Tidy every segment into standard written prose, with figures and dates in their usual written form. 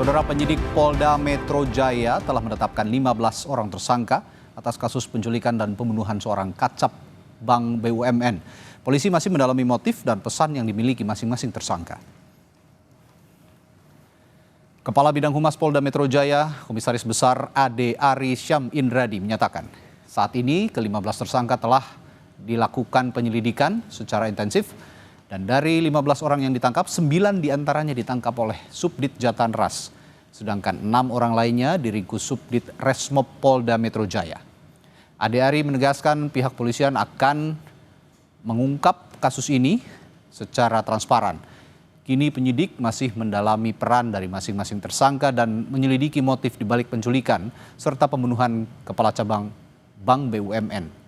Saudara, penyidik Polda Metro Jaya telah menetapkan 15 orang tersangka atas kasus penculikan dan pembunuhan seorang kacap Bank BUMN. Polisi masih mendalami motif dan pesan yang dimiliki masing-masing tersangka. Kepala Bidang Humas Polda Metro Jaya, Komisaris Besar Ade Ari Syam Indradi menyatakan, saat ini ke-15 tersangka telah dilakukan penyelidikan secara intensif. Dan dari 15 orang yang ditangkap, 9 diantaranya ditangkap oleh Subdit Jatanras. Sedangkan 6 orang lainnya diringkus Subdit Resmob Polda Metro Jaya. Ade Ari menegaskan pihak polisian akan mengungkap kasus ini secara transparan. Kini penyidik masih mendalami peran dari masing-masing tersangka dan menyelidiki motif dibalik penculikan serta pembunuhan Kepala Cabang Bank BUMN.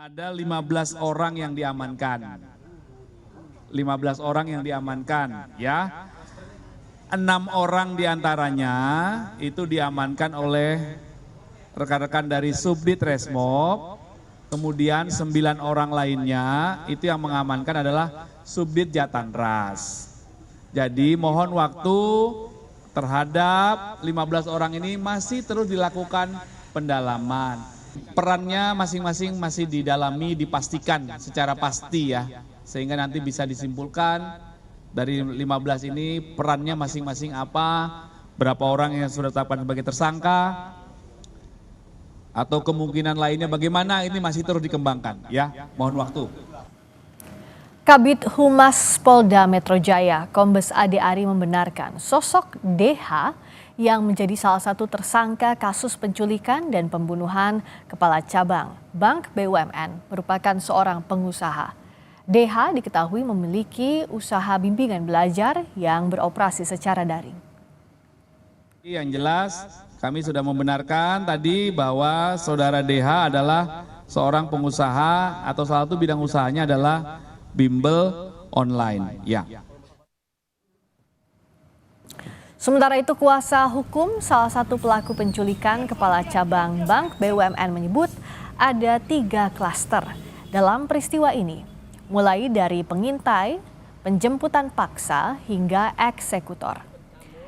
Ada 15 orang yang diamankan. 15 orang yang diamankan, ya. 6 orang diantaranya itu diamankan oleh rekan-rekan dari Subdit Resmob. Kemudian 9 orang lainnya itu yang mengamankan adalah Subdit Jatanras. Jadi mohon waktu terhadap 15 orang ini masih terus dilakukan pendalaman. Perannya masing-masing masih didalami, dipastikan secara pasti ya. Sehingga nanti bisa disimpulkan dari 15 ini perannya masing-masing apa, berapa orang yang sudah ditetapkan sebagai tersangka, atau kemungkinan lainnya bagaimana, ini masih terus dikembangkan ya. Mohon waktu. Kabid Humas Polda Metro Jaya, Kombes Ade Ari membenarkan sosok DH yang menjadi salah satu tersangka kasus penculikan dan pembunuhan Kepala Cabang Bank BUMN merupakan seorang pengusaha. DH diketahui memiliki usaha bimbingan belajar yang beroperasi secara daring. Yang jelas kami sudah membenarkan tadi bahwa saudara DH adalah seorang pengusaha atau salah satu bidang usahanya adalah bimbel online. Ya. Sementara itu, kuasa hukum salah satu pelaku penculikan Kepala Cabang Bank BUMN menyebut ada 3 klaster dalam peristiwa ini, mulai dari pengintai, penjemputan paksa, hingga eksekutor.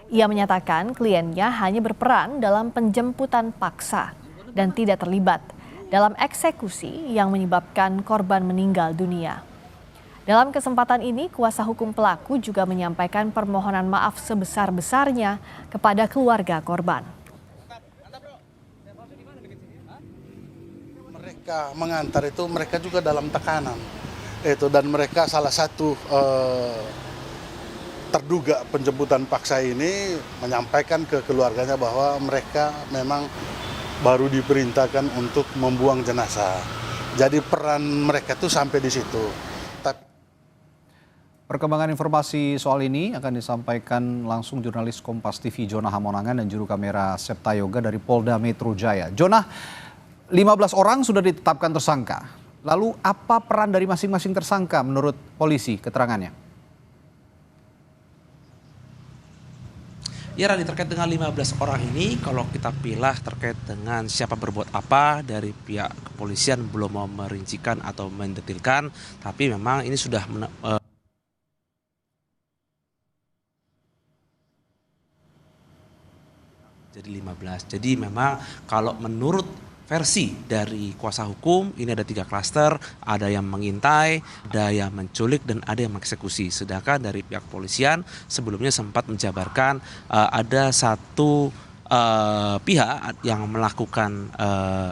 Ia menyatakan kliennya hanya berperan dalam penjemputan paksa dan tidak terlibat dalam eksekusi yang menyebabkan korban meninggal dunia. Dalam kesempatan ini, kuasa hukum pelaku juga menyampaikan permohonan maaf sebesar-besarnya kepada keluarga korban. Mereka mengantar itu mereka juga dalam tekanan. Dan mereka salah satu terduga penjemputan paksa ini menyampaikan ke keluarganya bahwa mereka memang baru diperintahkan untuk membuang jenazah. Jadi peran mereka itu sampai di situ. Perkembangan informasi soal ini akan disampaikan langsung jurnalis Kompas TV Jonah Hamonangan dan juru kamera Septa Yoga dari Polda Metro Jaya. Jonah, 15 orang sudah ditetapkan tersangka. Lalu apa peran dari masing-masing tersangka menurut polisi keterangannya? Ya Rani, terkait dengan 15 orang ini, kalau kita pilih terkait dengan siapa berbuat apa, dari pihak kepolisian belum mau merincikan atau mendetilkan, tapi memang ini sudah jadi 15. Jadi memang kalau menurut versi dari kuasa hukum ini ada 3 klaster, ada yang mengintai, ada yang menculik, dan ada yang mengeksekusi. Sedangkan dari pihak polisian sebelumnya sempat menjabarkan ada satu pihak yang melakukan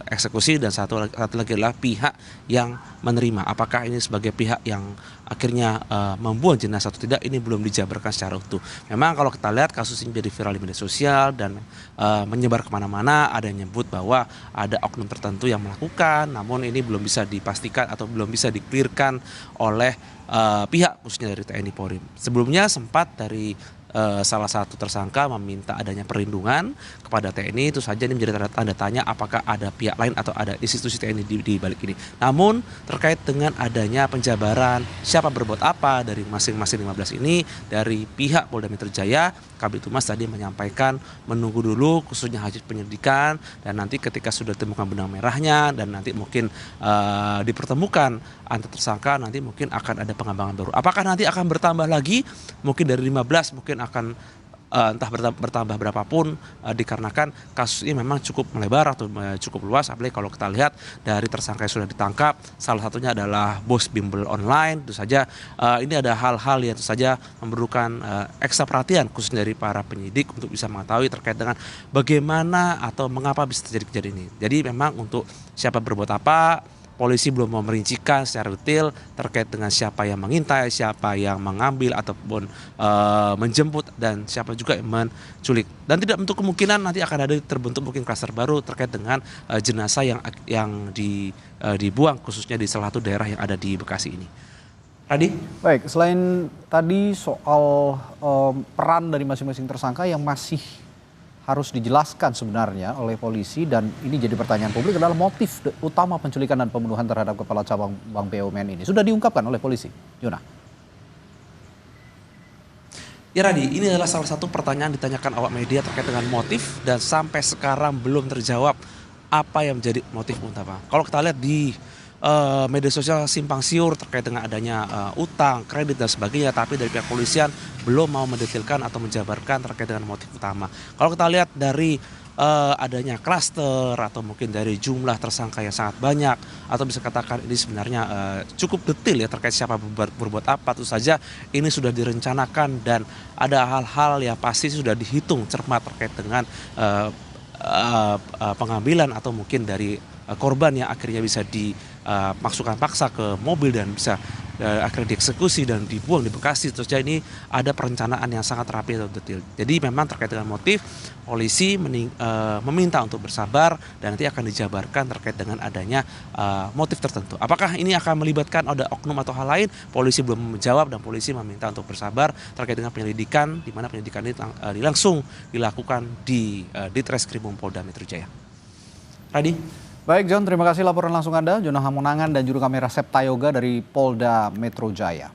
eksekusi dan satu lagi adalah pihak yang menerima. Apakah ini sebagai pihak yang akhirnya membuang jenazah atau tidak, ini belum dijabarkan secara utuh. Memang kalau kita lihat kasus ini jadi viral di media sosial dan menyebar kemana-mana, ada yang menyebut bahwa ada oknum tertentu yang melakukan, namun ini belum bisa dipastikan atau belum bisa di-clearkan oleh pihak khususnya dari TNI Polri. Sebelumnya sempat dari salah satu tersangka meminta adanya perlindungan kepada TNI, itu saja ini menjadi tanda tanya apakah ada pihak lain atau ada institusi TNI di balik ini. Namun terkait dengan adanya penjabaran siapa berbuat apa dari masing-masing 15 ini, dari pihak Polda Metro Jaya, Kabid Humas tadi menyampaikan menunggu dulu khususnya hasil penyelidikan, dan nanti ketika sudah ditemukan benang merahnya dan nanti mungkin dipertemukan antar tersangka, nanti mungkin akan ada pengembangan baru. Apakah nanti akan bertambah lagi, mungkin dari 15 mungkin akan entah bertambah berapapun, dikarenakan kasus ini memang cukup melebar atau cukup luas, apalagi kalau kita lihat dari tersangka yang sudah ditangkap, salah satunya adalah bos bimbel online. Tentu saja ini ada hal-hal yang tentu saja memerlukan ekstra perhatian khusus dari para penyidik untuk bisa mengetahui terkait dengan bagaimana atau mengapa bisa terjadi kejadian ini. Jadi memang untuk siapa berbuat apa, polisi belum mau merincikan secara detail terkait dengan siapa yang mengintai, siapa yang mengambil ataupun menjemput, dan siapa juga yang menculik. Dan tidak untuk kemungkinan nanti akan ada terbentuk mungkin klaster baru terkait dengan jenazah yang dibuang khususnya di salah satu daerah yang ada di Bekasi ini. Radi? Baik, selain tadi soal peran dari masing-masing tersangka yang masih harus dijelaskan sebenarnya oleh polisi, dan ini jadi pertanyaan publik adalah motif utama penculikan dan pembunuhan terhadap Kepala Cabang Bank BUMN ini. Sudah diungkapkan oleh polisi, Yuna? Ya Radi, ini adalah salah satu pertanyaan ditanyakan awak media terkait dengan motif, dan sampai sekarang belum terjawab apa yang menjadi motif utama. Kalau kita lihat di media sosial simpang siur terkait dengan adanya utang, kredit dan sebagainya, tapi dari pihak polisian belum mau mendetailkan atau menjabarkan terkait dengan motif utama. Kalau kita lihat dari adanya klaster atau mungkin dari jumlah tersangka yang sangat banyak, atau bisa katakan ini sebenarnya cukup detail ya terkait siapa berbuat apa, tentu saja ini sudah direncanakan dan ada hal-hal yang pasti sudah dihitung cermat terkait dengan pengambilan atau mungkin dari korban yang akhirnya bisa dimasukkan paksa ke mobil dan bisa akhirnya dieksekusi dan dibuang di Bekasi. Terus ini ada perencanaan yang sangat rapi atau detail. Jadi memang terkait dengan motif, polisi meminta untuk bersabar dan nanti akan dijabarkan terkait dengan adanya motif tertentu. Apakah ini akan melibatkan ada oknum atau hal lain? Polisi belum menjawab, dan polisi meminta untuk bersabar terkait dengan penyelidikan, di mana penyelidikan ini langsung dilakukan di Ditreskrimum Polda Metro Jaya. Radi? Baik John, terima kasih laporan langsung Anda. Jona Hamonangan dan juru kamera Septa Yoga dari Polda Metro Jaya.